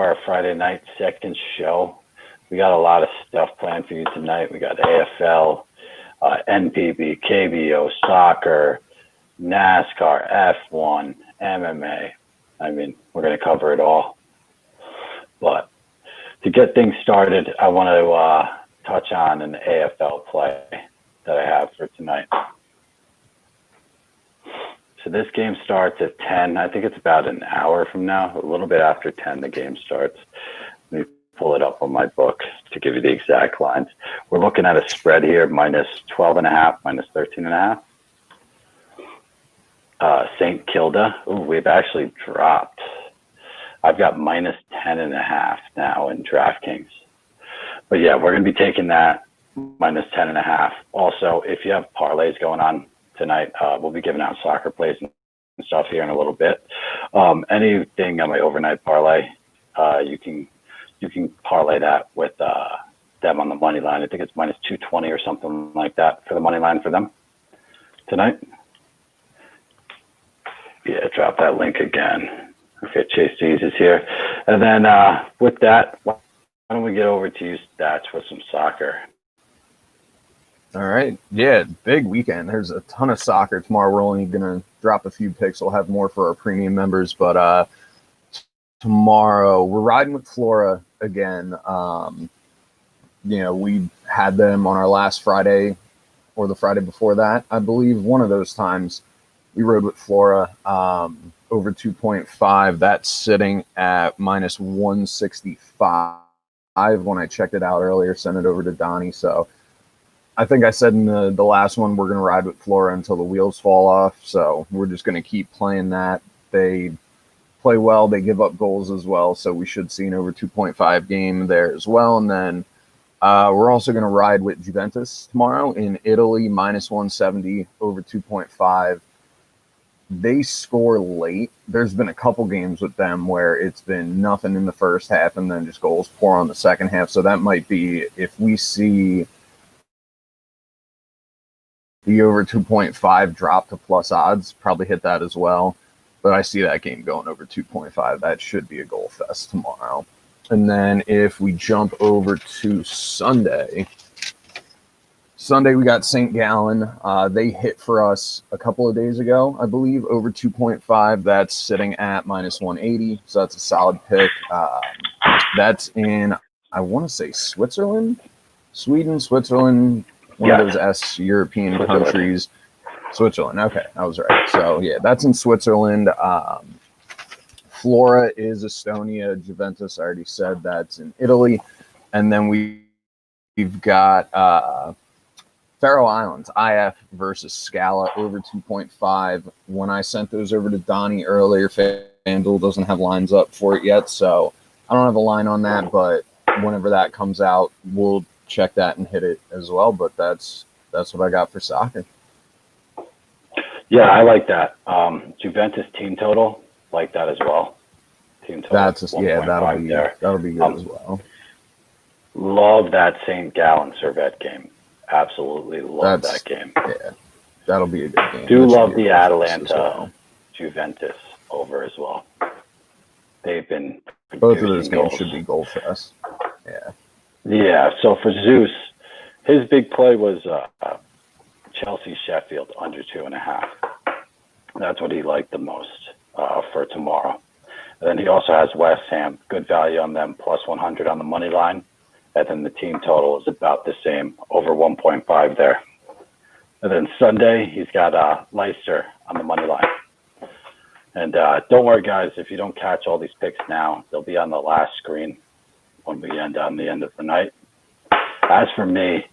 our Friday night second show. We got a lot of stuff planned for you tonight. We got AFL, NPB, KBO, soccer, NASCAR, F1, MMA. I mean, we're going to cover it all. But to get things started, I want to touch on an AFL play that I have for tonight. So this game starts at 10. I think it's about an hour from now, a little bit after 10 the game starts. Let me pull it up on my book to give you the exact lines. We're looking at a spread here, minus 12.5, minus 13.5. St. Kilda, we've actually dropped. I've got minus 10.5 now in DraftKings. But yeah, we're going to be taking that minus 10.5. Also, if you have parlays going on tonight, we'll be giving out soccer plays and stuff here in a little bit. Anything on my overnight parlay, you can parlay that with them on the money line. I think it's minus 220 or something like that for the money line for them tonight. Yeah, drop that link again. Okay, Chase Dees is here. And then with that, why don't we get over to you, Stats, with some soccer? All right. Yeah, big weekend. There's a ton of soccer tomorrow. We're only going to drop a few picks. We'll have more for our premium members. But tomorrow, we're riding with Flora again. We had them on our last Friday or the Friday before that. I believe one of those times we rode with Flora over 2.5. That's sitting at minus 165 when I checked it out earlier, sent it over to Donnie. So I think I said in the last one, we're going to ride with Flora until the wheels fall off. So we're just going to keep playing that. They play well. They give up goals as well. So we should see an over 2.5 game there as well. And then we're also going to ride with Juventus tomorrow in Italy, minus 170 over 2.5. They score late. There's been a couple games with them where it's been nothing in the first half and then just goals pour on the second half. So that might be, if we see the over 2.5 drop to plus odds, probably hit that as well. But I see that game going over 2.5. That should be a goal fest tomorrow. And then if we jump over to Sunday, we got St. Gallen. They hit for us a couple of days ago, I believe, over 2.5. That's sitting at minus 180. So that's a solid pick. That's in, I want to say, Sweden, one of those European countries. Switzerland. Okay, I was right. So, yeah, that's in Switzerland. Flora is Estonia. Juventus, I already said, that's in Italy. And then we've got Faroe Islands, IF versus Scala, over 2.5. When I sent those over to Donnie earlier, FanDuel doesn't have lines up for it yet, so I don't have a line on that, but whenever that comes out, we'll check that and hit it as well. But that's what I got for soccer. Yeah, I like that. Juventus team total, like that as well. Team total. That'll be good as well. Love that St. Gallen Servette game. Absolutely love that game. Yeah, that'll be a good game. Love the Atalanta Juventus over as well. They've been both of those games should be goal fest. Yeah. Yeah. So for Zeus, his big play was Chelsea Sheffield under 2.5. That's what he liked the most for tomorrow. And then he also has West Ham, good value on them, plus 100 on the money line. And then the team total is about the same, over 1.5 there. And then Sunday, he's got Leicester on the money line. And don't worry, guys, if you don't catch all these picks now, they'll be on the last screen when we end on the end of the night. As for me,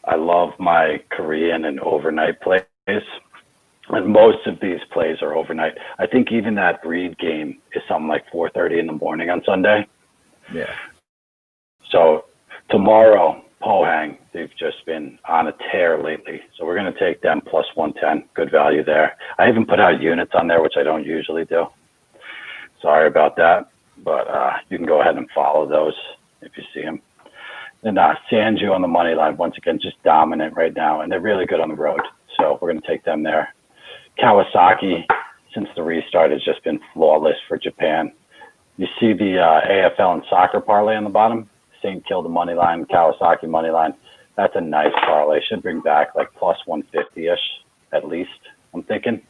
I love my Korean and overnight plays. And most of these plays are overnight. I think even that Reed game is something like 4:30 in the morning on Sunday. Yeah. So tomorrow, Pohang, they've just been on a tear lately. So we're going to take them plus 110. Good value there. I haven't put out units on there, which I don't usually do. Sorry about that. But you can go ahead and follow those if you see them. And Sanju on the money line, once again, just dominant right now. And they're really good on the road. So we're going to take them there. Kawasaki, since the restart, has just been flawless for Japan. You see the AFL and soccer parlay on the bottom. St. Kilda money line, Kawasaki money line. That's a nice parlay. Should bring back like plus 150-ish at least, I'm thinking.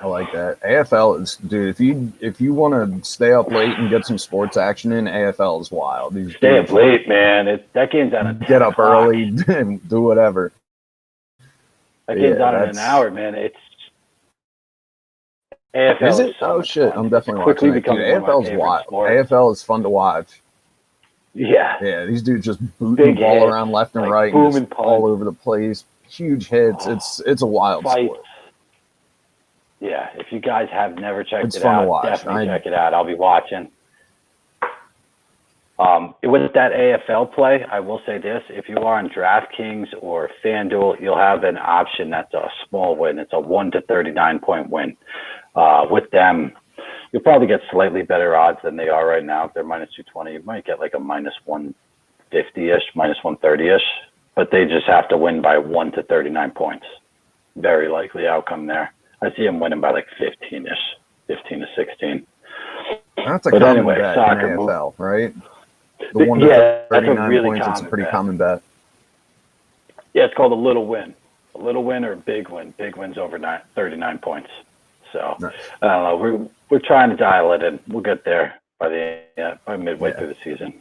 I like that. AFL is, dude. If you want to stay up late and get some sports action in, AFL is wild. Stay up late, man. That game's on at 10 get up o'clock. early and do whatever. That game's on in an hour, man. It's AFL. Is it? So shit! fun. I'm definitely watching it. AFL is wild. AFL is fun to watch. Yeah. These dudes just booting the ball around left and right, and all over the place. Huge hits. It's a wild sport. Yeah, if you guys have never checked it fun out, to watch. definitely check it out. I'll be watching. With that AFL play, I will say this: if you are on DraftKings or FanDuel, you'll have an option that's a small win. It's a 1 to 39 point win. With them, you'll probably get slightly better odds than they are right now. If they're minus 220, you might get like a minus 150-ish, minus 130-ish. But they just have to win by 1 to 39 points. Very likely outcome there. I see them winning by like 15-ish, 15 to 16. That's a common bet in AFL, right? The 1 to 39 really points, it's a pretty common bet. Yeah, it's called a little win. A little win or a big win. Big win's over 39 points. So, nice. I don't know. We're trying to dial it in. We'll get there by midway through the season.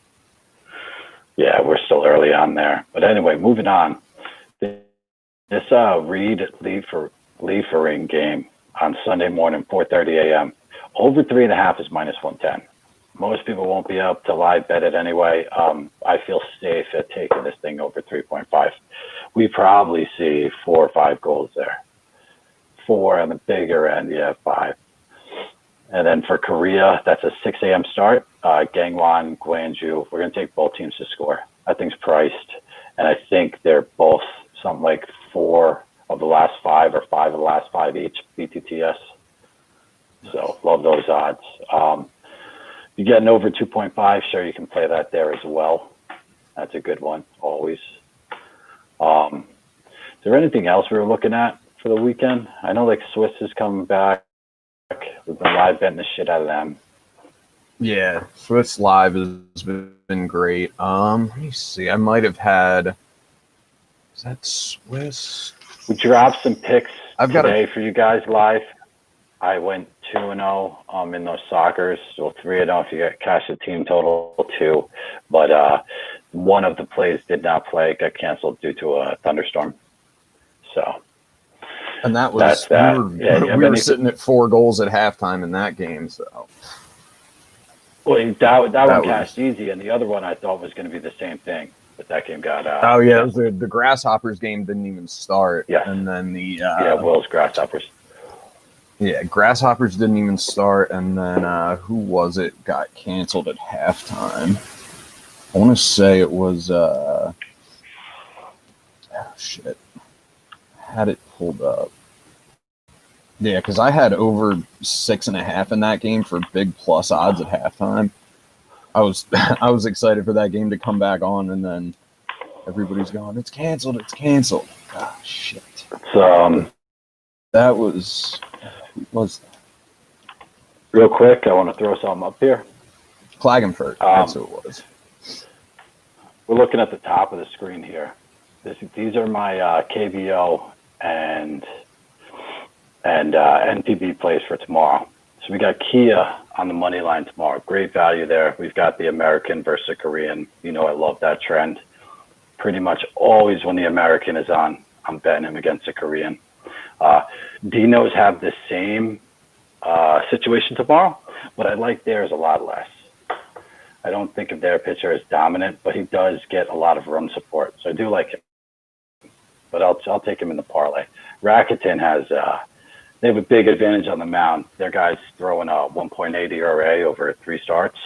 Yeah, we're still early on there. But anyway, moving on. This Reed Liefering game on Sunday morning, 4:30 a.m. Over 3.5 is minus 110. Most people won't be up to live bet it anyway. I feel safe at taking this thing over 3.5. We probably see 4 or 5 goals there. 4 on the bigger end, 5. And then for Korea, that's a 6 a.m. start. Gangwon, Gwangju, we're going to take both teams to score. That thing's priced, and I think they're both something like 4 of the last 5 or 5 of the last 5 each, BTTS. So love those odds. You get an over 2.5, sure, you can play that there as well. That's a good one, always. Is there anything else we were looking at for the weekend? I know like Swiss is coming back. We've been live betting the shit out of them. Yeah, Swiss Live has been great. Let me see. I might have had. Is that Swiss? We dropped some picks today for you guys live. I went 2-0 in those soccers. So 3-0 if you got cash the team total 2. But one of the plays did not play. Got canceled due to a thunderstorm. So. And that was we were sitting at 4 goals at halftime in that game. So. Well, that one cashed easy, and the other one I thought was going to be the same thing, but that game got out. Oh yeah, it was the Grasshoppers game didn't even start. Yeah, and then the Will's Grasshoppers. Yeah, Grasshoppers didn't even start, and then who was it got canceled at halftime? I want to say it was shit. Had it pulled up. Yeah, because I had over 6.5 in that game for big plus odds at halftime. I was excited for that game to come back on, and then everybody's going, it's canceled. Ah, shit. So that was that? Real quick, I want to throw something up here. Klagenfurt, that's who it was. We're looking at the top of the screen here. These are my KBO and NPB plays for tomorrow. So we got Kia on the money line tomorrow. Great value there. We've got the American versus the Korean. You know I love that trend. Pretty much always when the American is on, I'm betting him against the Korean. Dinos have the same situation tomorrow. What I like there is a lot less. I don't think of their pitcher as dominant, but he does get a lot of run support. So I do like him. But I'll take him in the parlay. Rakuten has they have a big advantage on the mound. Their guys throwing a 1.8 ERA over 3 starts,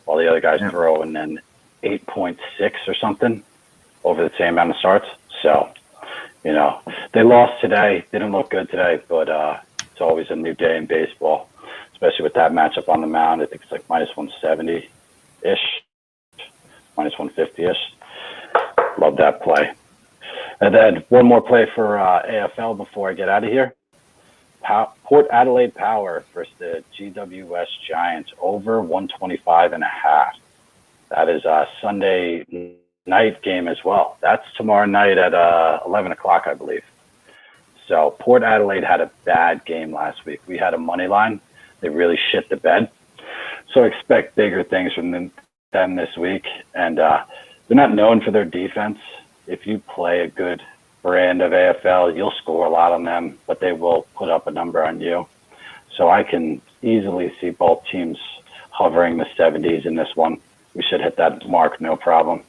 while the other guys throwing an 8.6 or something over the same amount of starts. So, they lost today. They didn't look good today, but it's always a new day in baseball, especially with that matchup on the mound. I think it's like minus 170-ish, minus 150-ish. Love that play. And then one more play for AFL before I get out of here. Port Adelaide Power versus the GWS Giants over 125.5. That is a Sunday night game as well. That's tomorrow night at 11 o'clock, I believe. So Port Adelaide had a bad game last week. We had a money line. They really shit the bed. So expect bigger things from them this week. And they're not known for their defense. If you play a good brand of AFL, you'll score a lot on them, but they will put up a number on you. So I can easily see both teams hovering the 70s in this one. We should hit that mark, no problem.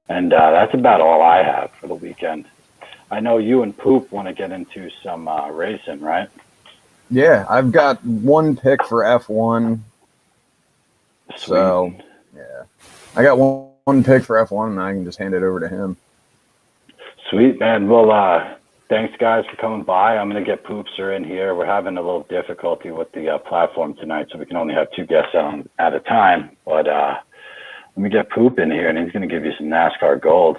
And that's about all I have for the weekend. I know you and Poop want to get into some racing, right? Yeah, I've got one pick for F1. Sweet. So, yeah. I got one pick for F1, and I can just hand it over to him. Sweet, man. Well, thanks, guys, for coming by. I'm going to get Poopster in here. We're having a little difficulty with the platform tonight, so we can only have 2 guests on at a time. But let me get Poop in here, and he's going to give you some NASCAR gold.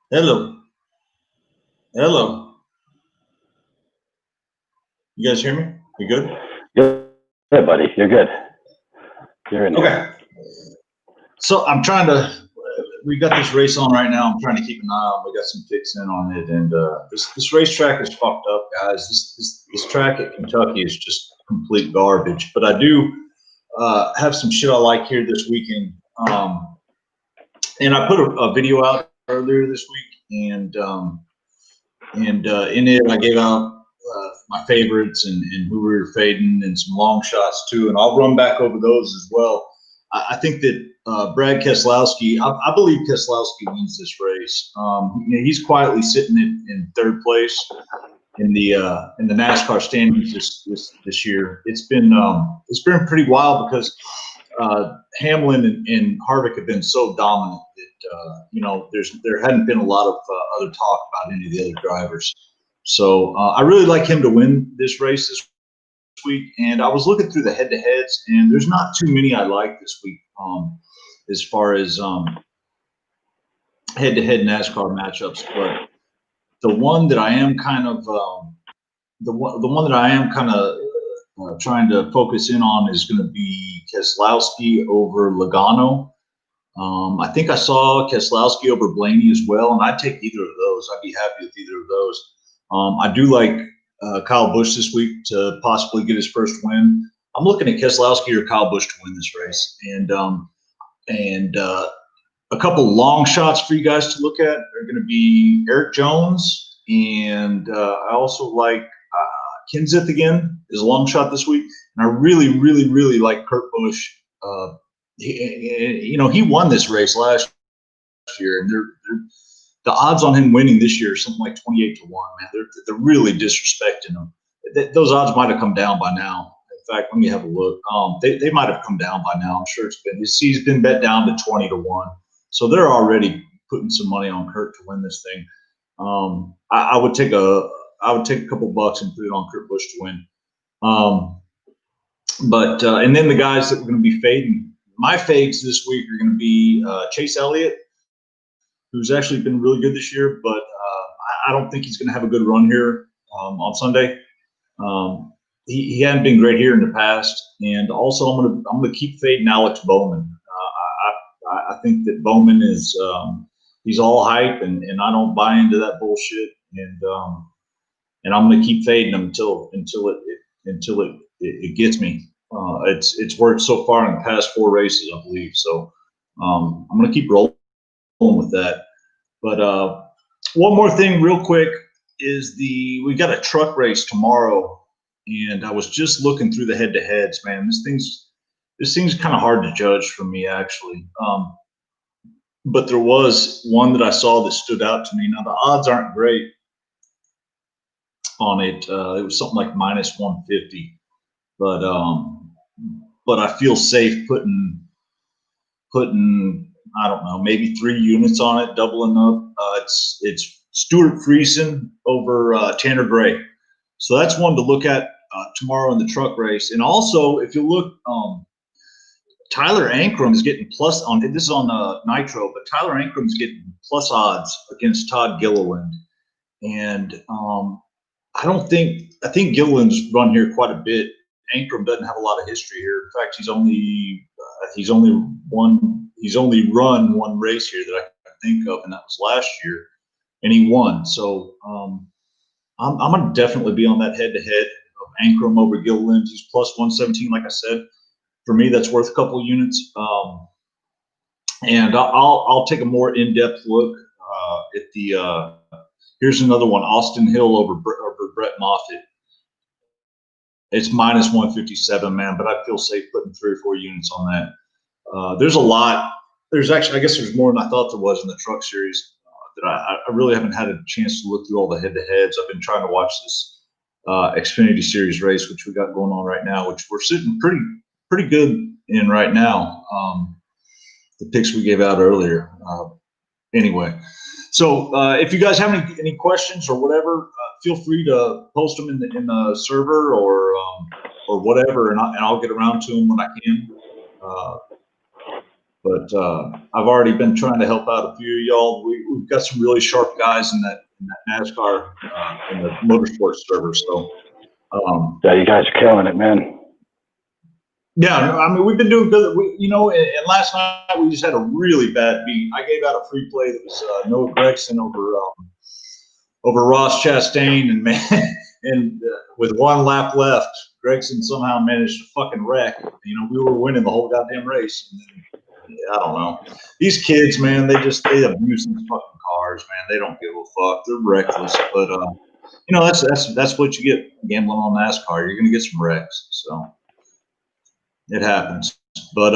Hello. Hello. You guys hear me? You good? Yeah, buddy. You're good. You're in Okay. here. So I'm trying to, we got this race on right now. I'm trying to keep an eye on. We got some picks in on it. And this racetrack is fucked up, guys. This track at Kentucky is just complete garbage. But I do have some shit I like here this weekend. And I put a video out earlier this week, and in it I gave out my favorites and who we were fading and some long shots too, and I'll run back over those as well. I think that Brad Keselowski, I believe Keselowski wins this race. He's quietly sitting in 3rd place in the NASCAR standings this year. It's been pretty wild because Hamlin and Harvick have been so dominant that there hadn't been a lot of other talk about any of the other drivers. So I really like him to win this race this week. And I was looking through the head-to-heads, and there's not too many I like this week as far as head-to-head NASCAR matchups. But the one that I am kind of trying to focus in on is going to be Keselowski over Logano. I think I saw Keselowski over Blaney as well, and I'd take either of those. I'd be happy with either of those. I do like Kyle Busch this week to possibly get his first win. I'm looking at Keselowski or Kyle Busch to win this race, and a couple long shots for you guys to look at are going to be Eric Jones, and I also like Kenseth again is a long shot this week, and I really, really, really like Kurt Busch. He won this race last year, and the odds on him winning this year are something like 28 to 1. Man, they're really disrespecting him. Those odds might have come down by now. In fact, let me have a look. They might have come down by now. I'm sure he's been bet down to 20 to 1. So they're already putting some money on Kurt to win this thing. I would take a couple bucks and put it on Kurt Busch to win. And then the guys that we're going to be fading. My fades this week are going to be Chase Elliott, who's actually been really good this year, but I don't think he's going to have a good run here on Sunday. He hadn't been great here in the past, and also I'm gonna keep fading Alex Bowman. I think that Bowman is he's all hype, and I don't buy into that bullshit, and I'm gonna keep fading him until it gets me. It's worked so far in the past 4 races, I believe. So I'm gonna keep rolling with that. But one more thing real quick is we got a truck race tomorrow, and I was just looking through the head-to-heads, man. This thing's kind of hard to judge for me, actually. But there was one that I saw that stood out to me. Now, the odds aren't great on it. It was something like minus 150. But I feel safe putting I don't know, maybe 3 units on it, doubling up. It's Stuart Friesen over Tanner Gray. So that's one to look at tomorrow in the truck race. And also, if you look, Tyler Ankrum is getting plus on this is on Nitro, but Tyler Ankrum is getting plus odds against Todd Gilliland, and I think Gilliland's run here quite a bit. Ankrum doesn't have a lot of history here. In fact, he's only run one race here that I can think of, and that was last year, and he won. So I'm going to definitely be on that head-to-head of Ankrum over Gilliland. He's plus 117, like I said. For me, that's worth a couple of units. And I'll take a more in-depth look at the. Here's another one: Austin Hill over Brett Moffitt. It's minus 157, man, but I feel safe putting 3 or 4 units on that. There's a lot. There's actually, I guess, there's more than I thought there was in the Truck Series that I really haven't had a chance to look through all the head-to-heads. I've been trying to watch this Xfinity Series race, which we got going on right now, which we're sitting pretty good in right now. The picks we gave out earlier. Anyway, so if you guys have any questions or whatever, feel free to post them in the server or whatever, and I'll get around to them when I can. But I've already been trying to help out a few of y'all. We've got some really sharp guys in that NASCAR in the motorsports server. So yeah, you guys are killing it, man. Yeah, I mean, we've been doing good. And last night we just had a really bad beat. I gave out a free play that was Noah Gregson over Ross Chastain, and man, and with 1 lap left, Gregson somehow managed to fucking wreck. We were winning the whole goddamn race. And then, I don't know. These kids, man, they abuse these fucking cars, man. They don't give a fuck. They're reckless, but that's what you get gambling on NASCAR. You're gonna get some wrecks, so. It happens. But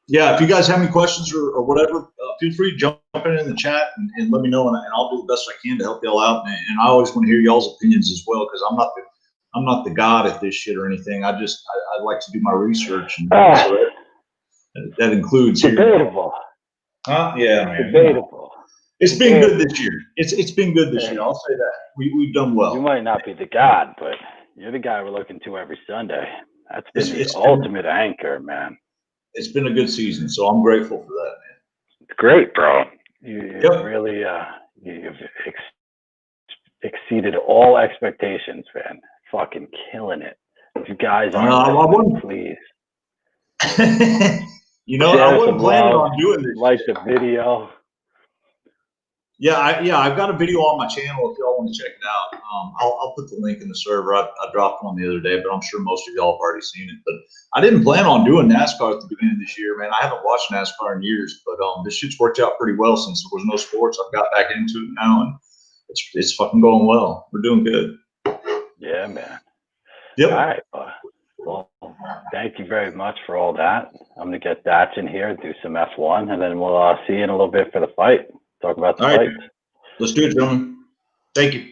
yeah, if you guys have any questions or whatever, feel free to jump in the chat and let me know, and I'll do the best I can to help y'all out. And I always want to hear y'all's opinions as well, because I'm not the god at this shit or anything. I like to do my research, and so that includes debatable. Yeah, man. Debatable. It's been good this year. It's been good this year. I'll say that. We've done well. You might not be the god, but you're the guy we're looking to every Sunday. That's been the ultimate anchor, man. It's been a good season, so I'm grateful for that, man. It's great, bro. You've really you've exceeded all expectations, man. Fucking killing it. If you guys aren't please. I wasn't planning on doing this. Like the video. Yeah, I've got a video on my channel if y'all want to check it out. I'll put the link in the server. I dropped one the other day, but I'm sure most of y'all have already seen it. But I didn't plan on doing NASCAR at the beginning of this year, man. I haven't watched NASCAR in years, but this shit's worked out pretty well since there was no sports. I've got back into it now, and it's fucking going well. We're doing good. Yeah, man. Yep. All right. Well, thank you very much for all that. I'm gonna get Datch in here, do some F1, and then we'll see you in a little bit for the fight. Talk about the fight. Let's do it, gentlemen. Thank you.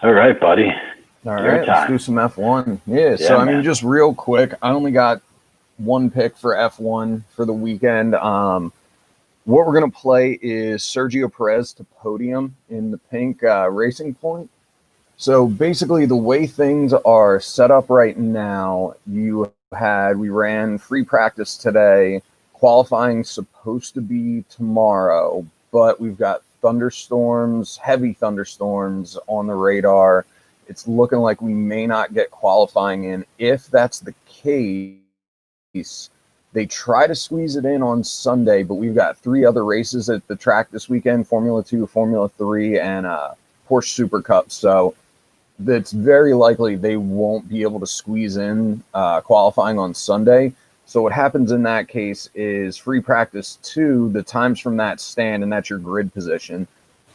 All right, buddy. All right, let's do some F1. Yeah, so I mean, just real quick, I only got 1 pick for F1 for the weekend. What we're going to play is Sergio Perez to podium in the pink Racing Point. So basically, the way things are set up right now, we ran free practice today. Qualifying supposed to be tomorrow, but we've got thunderstorms, heavy thunderstorms on the radar. It's looking like we may not get qualifying in. If that's the case, they try to squeeze it in on Sunday, but we've got 3 other races at the track this weekend: Formula 2, Formula 3, and Porsche Super Cup. So it's very likely they won't be able to squeeze in qualifying on Sunday. So what happens in that case is free practice 2, the times from that stand, and that's your grid position.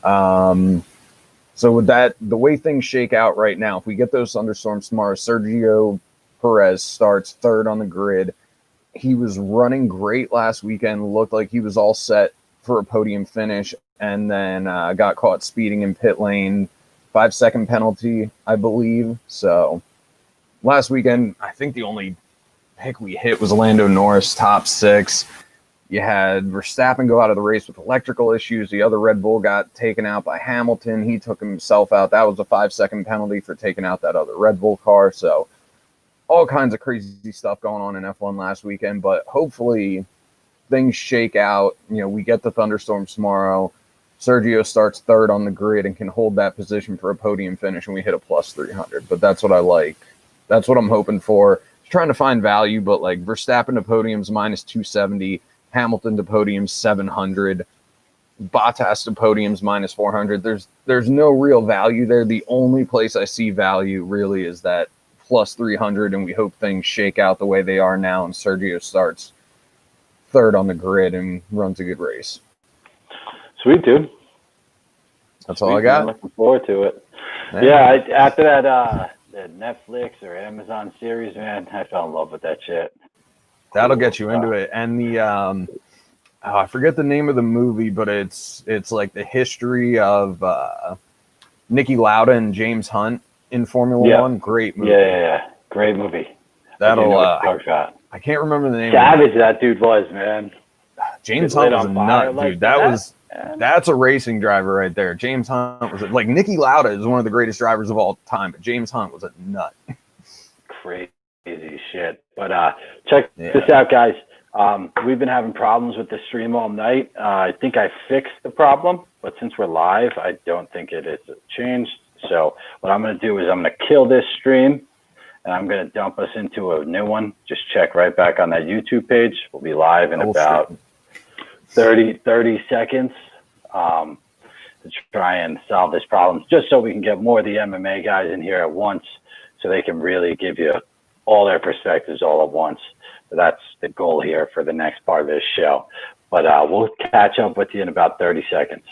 So with that, the way things shake out right now, if we get those thunderstorms tomorrow, Sergio Perez starts 3rd on the grid. He was running great last weekend, looked like he was all set for a podium finish, and then got caught speeding in pit lane. 5-second penalty, I believe. So last weekend, I think the only pick we hit was Lando Norris, top 6. You had Verstappen go out of the race with electrical issues. The other Red Bull got taken out by Hamilton. He took himself out. That was a 5-second penalty for taking out that other Red Bull car. So all kinds of crazy stuff going on in F1 last weekend, but hopefully things shake out. You know, we get the thunderstorms tomorrow. Sergio starts third on the grid and can hold that position for a podium finish, and we hit a plus 300. But that's what I like. That's what I'm hoping for. Trying to find value, but like Verstappen to podiums minus 270, Hamilton to podiums 700, Bottas to podiums minus 400. There's no real value there. The only place I see value really is that plus 300, and we hope things shake out the way they are now, and Sergio starts third on the grid and runs a good race. Sweet, dude. That's all I got. I'm looking forward to it. Yeah, after that the Netflix or Amazon series, man, I fell in love with that shit. That'll get you into it. And the I forget the name of the movie, but it's like the history of Niki Lauda and James Hunt in Formula One. Great movie. Yeah. Great movie. That'll I can't remember the name. Savage that dude was, man. James Hunt was a nut, dude. That's a racing driver right there. James Hunt was like Niki Lauda is one of the greatest drivers of all time, but James Hunt was a nut. Crazy shit. But check this out, guys. We've been having problems with the stream all night. I think I fixed the problem, but since we're live, I don't think it is changed. So what I'm going to do is I'm going to kill this stream, and I'm going to dump us into a new one. Just check right back on that YouTube page. We'll be live in about 30 seconds to try and solve this problem, just so we can get more of the MMA guys in here at once so they can really give you all their perspectives all at once. So that's the goal here for the next part of this show. But we'll catch up with you in about 30 seconds.